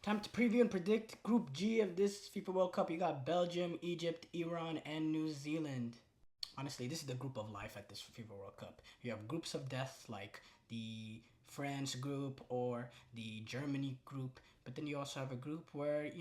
Time to preview and predict Group G of this FIFA World Cup. You got Belgium, Egypt, Iran, and New Zealand. Honestly, this is the group of life at this FIFA World Cup. You have groups of death like the France group or the Germany group, but then you also have a group where,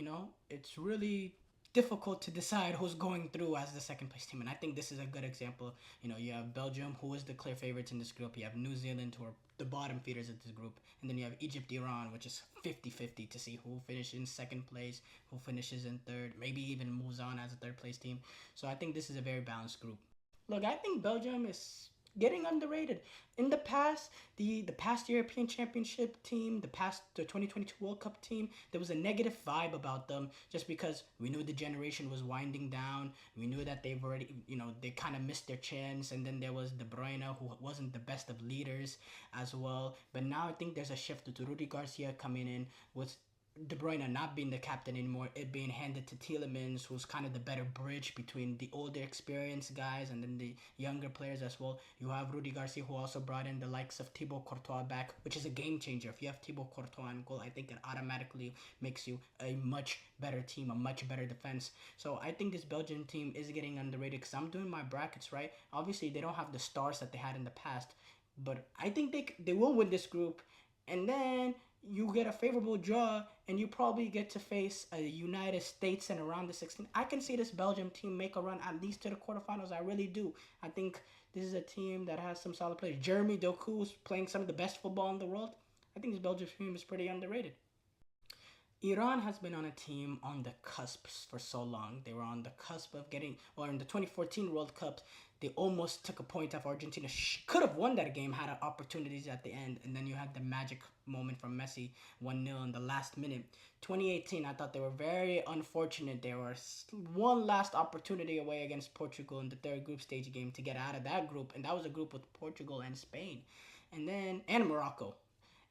it's really difficult to decide who's going through as the second place team. And I think this is a good example. You have Belgium, who is the clear favorites in this group. You have New Zealand, who are the bottom feeders of this group. And then you have Egypt, Iran, which is 50-50 to see who finishes in second place, who finishes in third, maybe even moves on as a third place team. So I think this is a very balanced group. Look, I think Belgium is getting underrated. In the past, the past European Championship team, the 2022 World Cup team, there was a negative vibe about them just because we knew the generation was winding down. We knew that they've already, they kind of missed their chance, and then there was De Bruyne, who wasn't the best of leaders as well. But now I think there's a shift to Rudy Garcia coming in with De Bruyne not being the captain anymore, it being handed to Tielemans, who's kind of the better bridge between the older experienced guys and then the younger players as well. You have Rudy Garcia, who also brought in the likes of Thibaut Courtois back, which is a game changer. If you have Thibaut Courtois in goal, I think it automatically makes you a much better team, a much better defense. So I think this Belgian team is getting underrated because I'm doing my brackets right. Obviously, they don't have the stars that they had in the past, but I think they will win this group. And then you get a favorable draw and you probably get to face a United States in around the 16. I can see this Belgium team make a run at least to the quarterfinals. I really do. I think this is a team that has some solid players. Jeremy Doku is playing some of the best football in the world. I think this Belgium team is pretty underrated. Iran has been on a team on the cusps for so long. They were on the cusp of getting, or in the 2014 World Cup, they almost took a point off Argentina. Could have won that game, had opportunities at the end, and then you had the magic moment from Messi, 1-0 in the last minute. 2018, I thought they were very unfortunate. They were one last opportunity away against Portugal in the third group stage game to get out of that group, and that was a group with Portugal and Spain, and Morocco.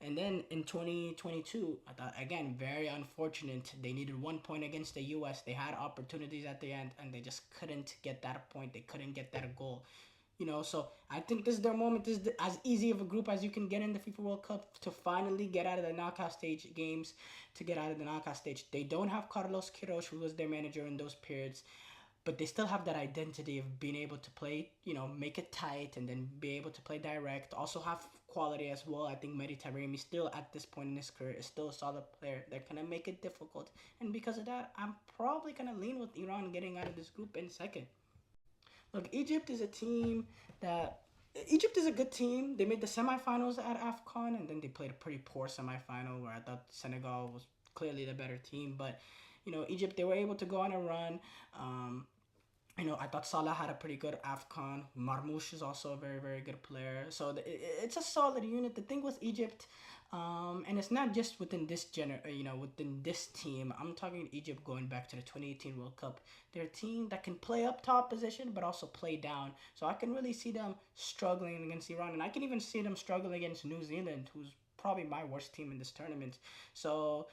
And then in 2022, I thought, again, very unfortunate. They needed 1 point against the U.S. They had opportunities at the end, and they just couldn't get that point. They couldn't get that goal. So I think this is their moment. This is as easy of a group as you can get in the FIFA World Cup to finally get out of the knockout stage games, to get out of the knockout stage. They don't have Carlos Queiroz, who was their manager in those periods, but they still have that identity of being able to play, make it tight and then be able to play direct. Also have quality as well. I think Mehdi Taremi still at this point in his career is still a solid player. They're gonna make it difficult, and because of that, I'm probably gonna lean with Iran getting out of this group in second. Look, that Egypt is a good team. They made the semifinals at AFCON, and then they played a pretty poor semifinal where I thought Senegal was clearly the better team. But Egypt, they were able to go on a run. I thought Salah had a pretty good AFCON. Marmoush is also a very, very good player. So it's a solid unit. The thing with Egypt, and it's not just within within this team. I'm talking Egypt going back to the 2018 World Cup. They're a team that can play up top position, but also play down. So I can really see them struggling against Iran, and I can even see them struggling against New Zealand, who's probably my worst team in this tournament. So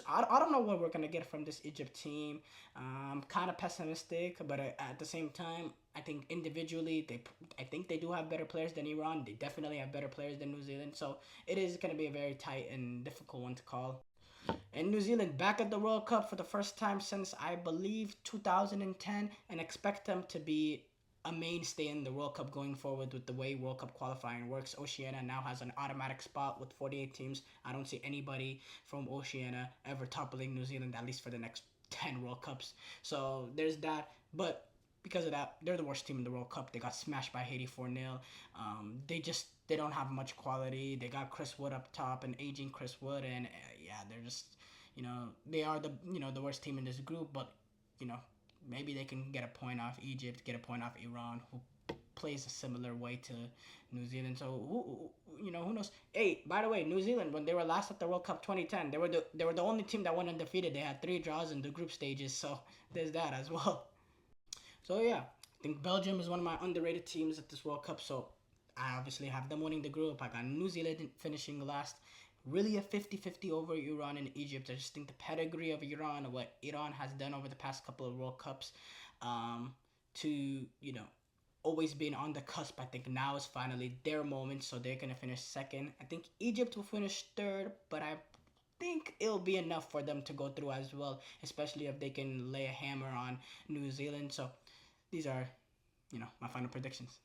I don't know what we're gonna get from this Egypt team. I'm kind of pessimistic, but at the same time, I think individually I think they do have better players than Iran. They definitely have better players than New Zealand. So it is gonna be a very tight and difficult one to call. And New Zealand back at the World Cup for the first time since I believe 2010, and expect them to be a mainstay in the World Cup going forward with the way World Cup qualifying works. Oceania now has an automatic spot with 48 teams. I don't see anybody from Oceania ever toppling New Zealand, at least for the next 10 World Cups. So there's that. But because of that, they're the worst team in the World Cup. They got smashed by Haiti 4-0. They don't have much quality. They got Chris Wood up top, and aging Chris Wood, and yeah, they're just they are the worst team in this group. But you know maybe they can get a point off Egypt, get a point off Iran, who plays a similar way to New Zealand. So who knows? Hey, by the way, New Zealand, when they were last at the World Cup 2010, they were the only team that went undefeated. They had 3 draws in the group stages, so there's that as well. So yeah, I think Belgium is one of my underrated teams at this World Cup. So I obviously have them winning the group. I got New Zealand finishing last. Really a 50-50 over Iran and Egypt. I just think the pedigree of Iran, what Iran has done over the past couple of World Cups, to, always being on the cusp. I think now is finally their moment, so they're going to finish second. I think Egypt will finish third, but I think it'll be enough for them to go through as well, especially if they can lay a hammer on New Zealand. So these are, my final predictions.